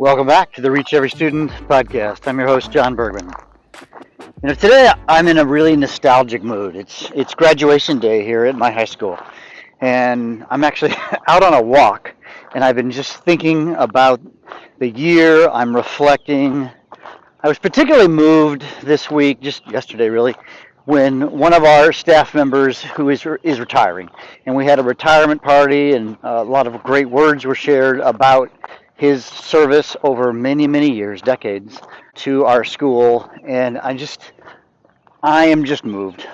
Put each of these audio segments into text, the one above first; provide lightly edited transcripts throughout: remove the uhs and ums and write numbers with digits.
Welcome back to the Reach Every Student podcast. I'm your host, John Bergman. Today I'm in a really nostalgic mood. It's graduation day here at my high school, and I'm actually out on a walk, and I've been just thinking about the year. I'm reflecting. I was particularly moved this week, just yesterday really, when one of our staff members who is retiring, and we had a retirement party, and a lot of great words were shared about his service over many, many years, decades, to our school, and I am just moved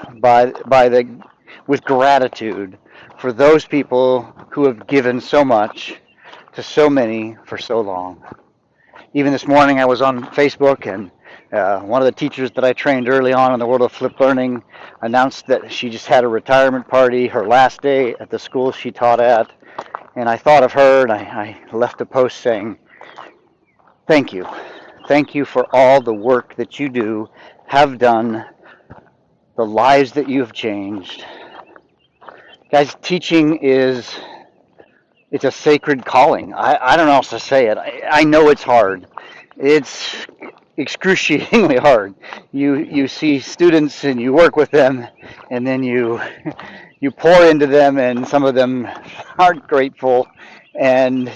with gratitude for those people who have given so much to so many for so long. Even this morning, I was on Facebook, and one of the teachers that I trained early on in the world of flipped learning announced that she just had a retirement party, her last day at the school she taught at. And I thought of her, and I left a post saying, thank you. Thank you for all the work that you do, have done, the lives that you have changed. Guys, teaching it's a sacred calling. I don't know how else to say it. I know it's hard. It's excruciatingly hard. You see students and you work with them, and then you pour into them, and some of them aren't grateful, and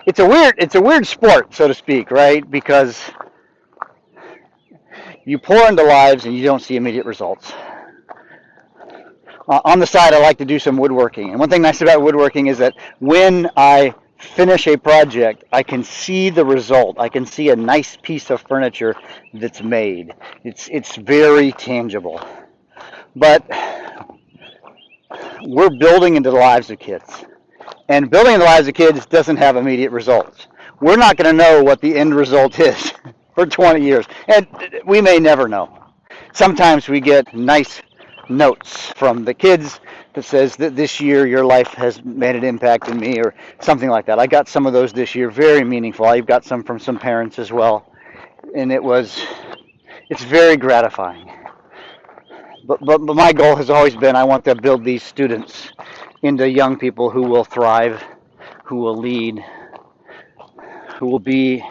it's a weird sport, so to speak, right? Because you pour into lives and you don't see immediate results. On the side, I like to do some woodworking, and one thing nice about woodworking is that when I finish a project, I can see the result. I can see a nice piece of furniture that's made. It's very tangible. But we're building into the lives of kids. And building into the lives of kids doesn't have immediate results. We're not going to know what the end result is for 20 years. And we may never know. Sometimes we get nice notes from the kids that says that this year your life has made an impact in me, or something like that. I got some of those this year, very meaningful. I've got some from some parents as well, and it's very gratifying. But my goal has always been, I want to build these students into young people who will thrive, who will lead, who will be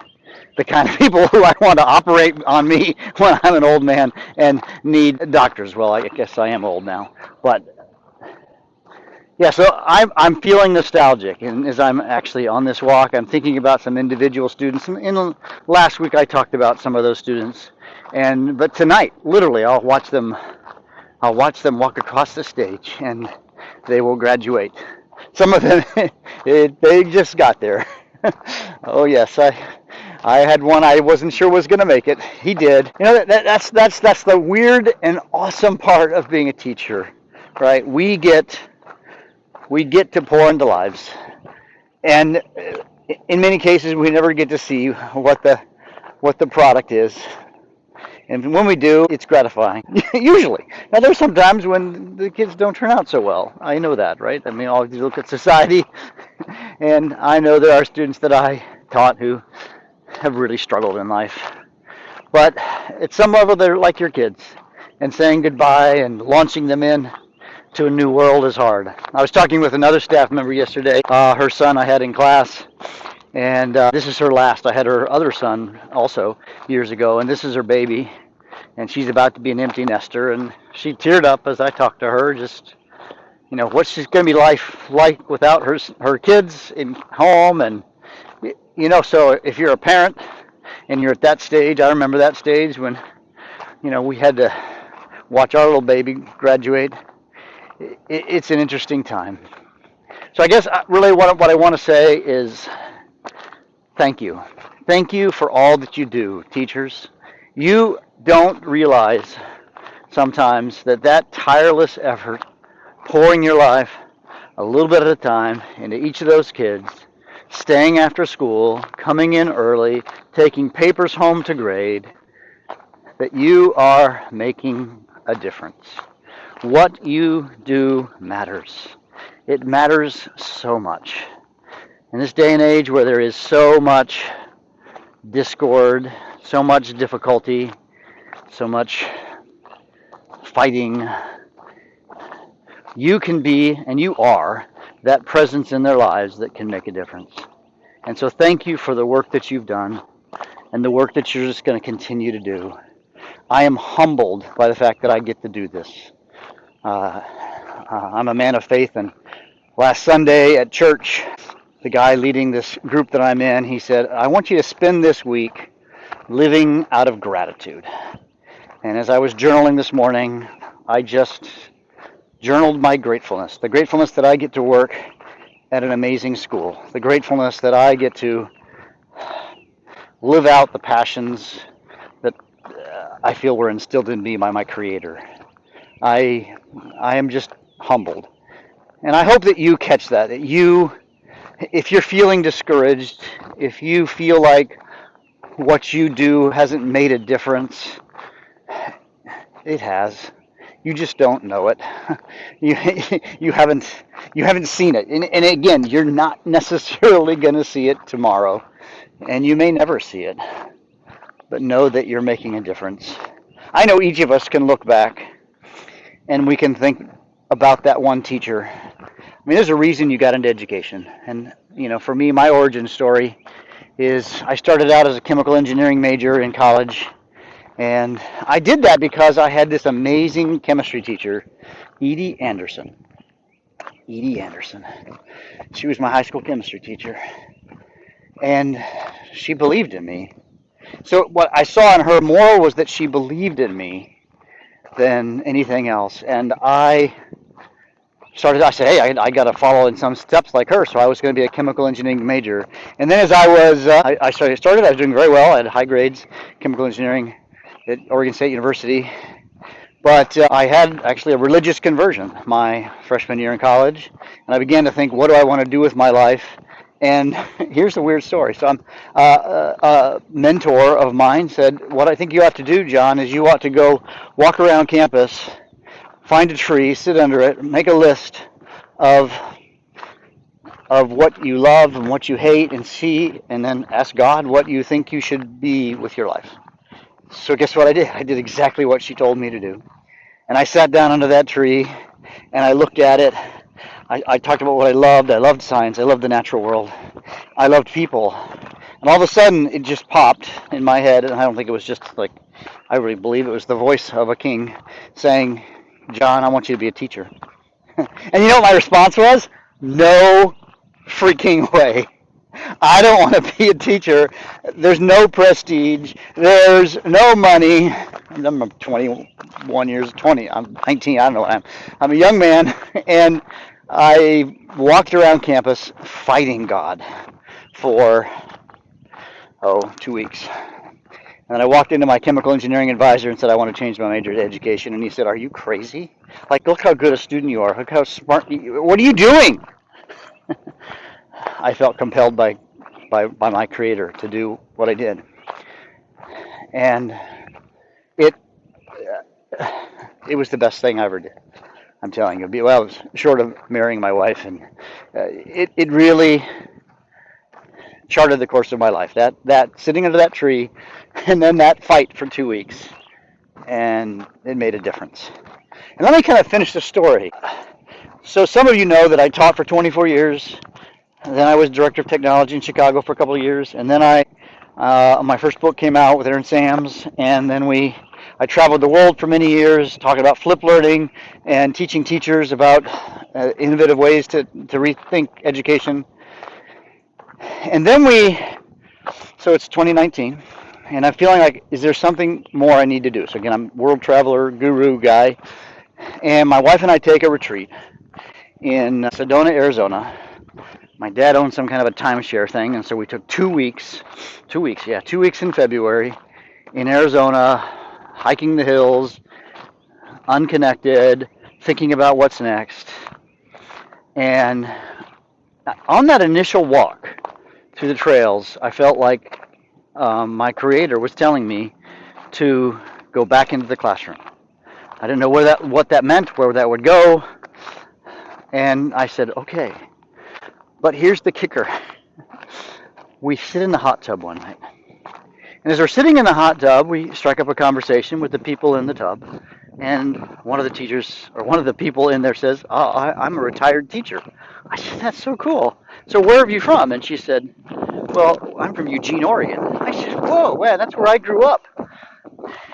the kind of people who I want to operate on me when I'm an old man and need doctors. Well, I guess I am old now, but yeah. So I'm feeling nostalgic, and as I'm actually on this walk, I'm thinking about some individual students. In last week, I talked about some of those students, but tonight, literally, I'll watch them walk across the stage, and they will graduate. Some of them, they just got there. Oh yes, I had one I wasn't sure was going to make it. He did. That's the weird and awesome part of being a teacher, right? We get to pour into lives, and in many cases we never get to see what the product is. And when we do, it's gratifying, usually. Now, there's some times when the kids don't turn out so well. I know that, right? I mean, all you look at society, and I know there are students that I taught who have really struggled in life. But at some level, they're like your kids, and saying goodbye and launching them in to a new world is hard. I was talking with another staff member yesterday, her son I had in class, and this is her last. I had her other son also years ago, and this is her baby, and she's about to be an empty nester, and she teared up as I talked to her, just, what's she going to be life like without her kids in home, and, so if you're a parent and you're at that stage, I remember that stage when, we had to watch our little baby graduate. It's an interesting time. So I guess really what I want to say is thank you. Thank you for all that you do, teachers. You don't realize sometimes that tireless effort, pouring your life a little bit at a time into each of those kids, staying after school, coming in early, taking papers home to grade, that you are making a difference. What you do matters. It matters so much. In this day and age where there is so much discord, so much difficulty, so much fighting, you can be, and you are, that presence in their lives that can make a difference. And so thank you for the work that you've done and the work that you're just going to continue to do. I am humbled by the fact that I get to do this. I'm a man of faith, and last Sunday at church, the guy leading this group that I'm in, he said, I want you to spend this week living out of gratitude. And as I was journaling this morning, I just journaled my gratefulness. The gratefulness that I get to work at an amazing school. The gratefulness that I get to live out the passions that I feel were instilled in me by my Creator. I am just humbled. And I hope that you catch that. That you, if you're feeling discouraged, if you feel like what you do hasn't made a difference, it has. You just don't know it. You haven't seen it. And again, you're not necessarily going to see it tomorrow, and you may never see it. But know that you're making a difference. I know each of us can look back and we can think about that one teacher. I mean, there's a reason you got into education. And, for me, my origin story is I started out as a chemical engineering major in college. And I did that because I had this amazing chemistry teacher, Edie Anderson. Edie Anderson. She was my high school chemistry teacher. And she believed in me. So what I saw in her more was that she believed in me than anything else. And I said, hey, I got to follow in some steps like her. So I was going to be a chemical engineering major. And then as I was, I started, I was doing very well. I had high grades, chemical engineering at Oregon State University. But I had actually a religious conversion my freshman year in college. And I began to think, what do I want to do with my life? And here's the weird story. So a mentor of mine said, what I think you ought to do, John, is you ought to go walk around campus, find a tree, sit under it, make a list of what you love and what you hate, and see, and then ask God what you think you should be with your life. So guess what I did? I did exactly what she told me to do. And I sat down under that tree, and I looked at it. I talked about what I loved. I loved science. I loved the natural world. I loved people. And all of a sudden, it just popped in my head, and I don't think it was just like, I really believe it was the voice of a king saying, John, I want you to be a teacher. And you know what my response was? No freaking way. I don't want to be a teacher. There's no prestige. There's no money. I'm 21 years, 20. I'm 19. I don't know what I am. I'm a young man, and I walked around campus fighting God for, 2 weeks. And then I walked into my chemical engineering advisor and said, I want to change my major to education. And he said, are you crazy? Like, look how good a student you are. Look how smart what are you doing? I felt compelled by my Creator to do what I did. And it was the best thing I ever did. I'm telling you. Well, it was short of marrying my wife, and it really charted the course of my life. That sitting under that tree, and then that fight for 2 weeks, and it made a difference. And let me kind of finish the story. So some of you know that I taught for 24 years. And then I was director of technology in Chicago for a couple of years, and then my first book came out with Aaron Sams, and then I traveled the world for many years talking about flip learning and teaching teachers about innovative ways to rethink education. And then so it's 2019, and I'm feeling like, is there something more I need to do? So again, I'm world traveler, guru guy, and my wife and I take a retreat in Sedona, Arizona. My dad owned some kind of a timeshare thing, and so we took 2 weeks in February in Arizona, hiking the hills, unconnected, thinking about what's next. And on that initial walk through the trails, I felt like my Creator was telling me to go back into the classroom. I didn't know what that meant, where that would go, and I said, okay. But here's the kicker. We sit in the hot tub one night. And as we're sitting in the hot tub, we strike up a conversation with the people in the tub. And one of the teachers, or one of the people in there says, I'm a retired teacher. I said, that's so cool. So where are you from? And she said, well, I'm from Eugene, Oregon. I said, whoa, man, that's where I grew up.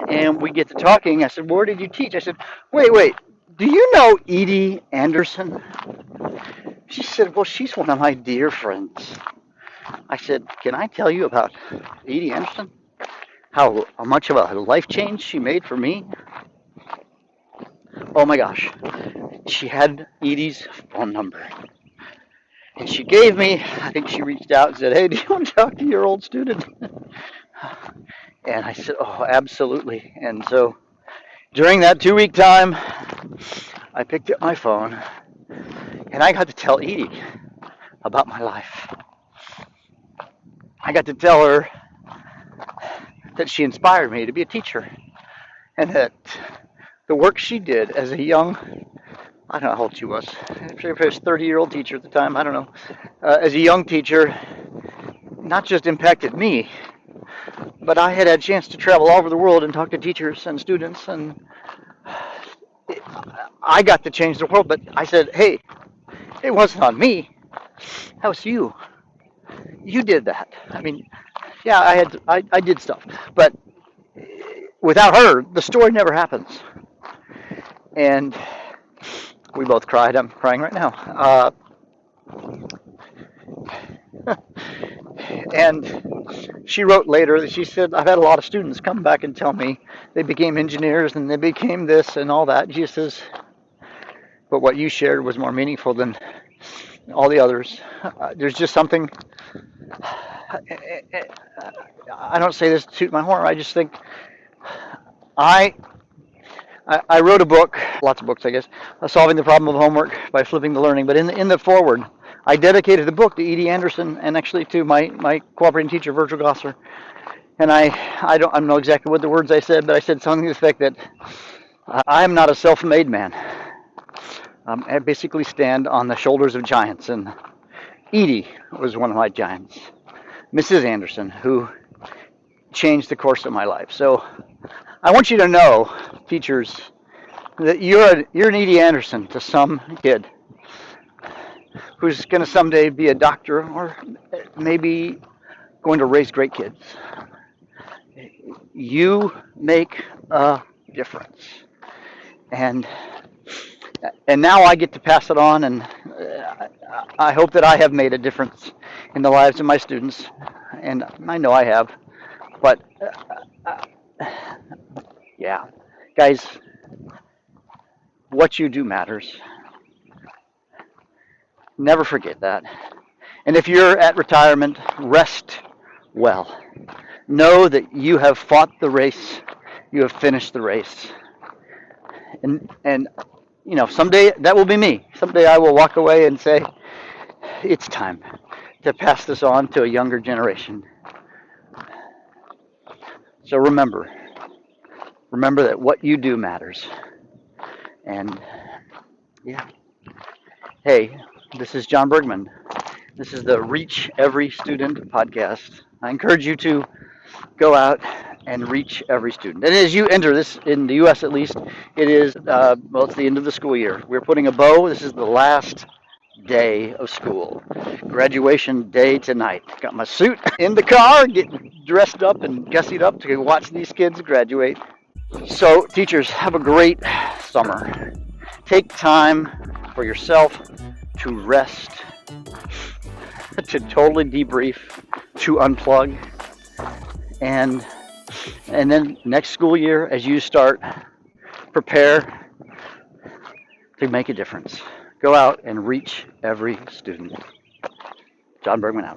And we get to talking. I said, where did you teach? I said, wait, do you know Edie Anderson? She said, well, she's one of my dear friends. I said, can I tell you about Edie Anderson? How much of a life change she made for me? Oh my gosh. She had Edie's phone number. And she gave me, I think she reached out and said, hey, do you want to talk to your old student? And I said, oh, absolutely. And so during that 2 week time, I picked up my phone and I got to tell Edie about my life. I got to tell her that she inspired me to be a teacher and that the work she did as a young, I don't know how old she was, if she was a 30-year-old teacher at the time, I don't know, as a young teacher, not just impacted me, but I had a chance to travel all over the world and talk to teachers and students, and I got to change the world. But I said, hey, it wasn't on me. That was you. You did that. I mean, yeah, I did stuff, but without her, the story never happens. And we both cried. I'm crying right now. And she wrote later that she said, I've had a lot of students come back and tell me they became engineers and they became this and all that. She says, but what you shared was more meaningful than all the others. There's just something, I don't say this to toot my horn, I just think, I wrote a book, lots of books I guess, Solving the Problem of Homework by Flipping the Learning, but in the foreword, I dedicated the book to Edie Anderson and actually to my cooperating teacher, Virgil Gosser. And I don't know exactly what the words I said, but I said something to the effect that I am not a self-made man. I basically stand on the shoulders of giants, and Edie was one of my giants, Mrs. Anderson, who changed the course of my life. So I want you to know, teachers, that you're an Edie Anderson to some kid who's going to someday be a doctor or maybe going to raise great kids. You make a difference. And now I get to pass it on, and I hope that I have made a difference in the lives of my students, and I know I have. But yeah, guys, what you do matters. Never forget that. And if you're at retirement, rest well. Know that you have fought the race, you have finished the race. And you know, someday that will be me. Someday I will walk away and say, it's time to pass this on to a younger generation. So remember that what you do matters. And yeah. Hey, this is John Bergman. This is the Reach Every Student podcast. I encourage you to go out and reach every student. And as you enter this, in the U.S. at least, it is, it's the end of the school year. We're putting a bow. This is the last day of school. Graduation day tonight. Got my suit in the car, getting dressed up and gussied up to watch these kids graduate. So, teachers, have a great summer. Take time for yourself to rest, to totally debrief, to unplug. And then next school year, as you start, prepare to make a difference. Go out and reach every student. John Bergman out.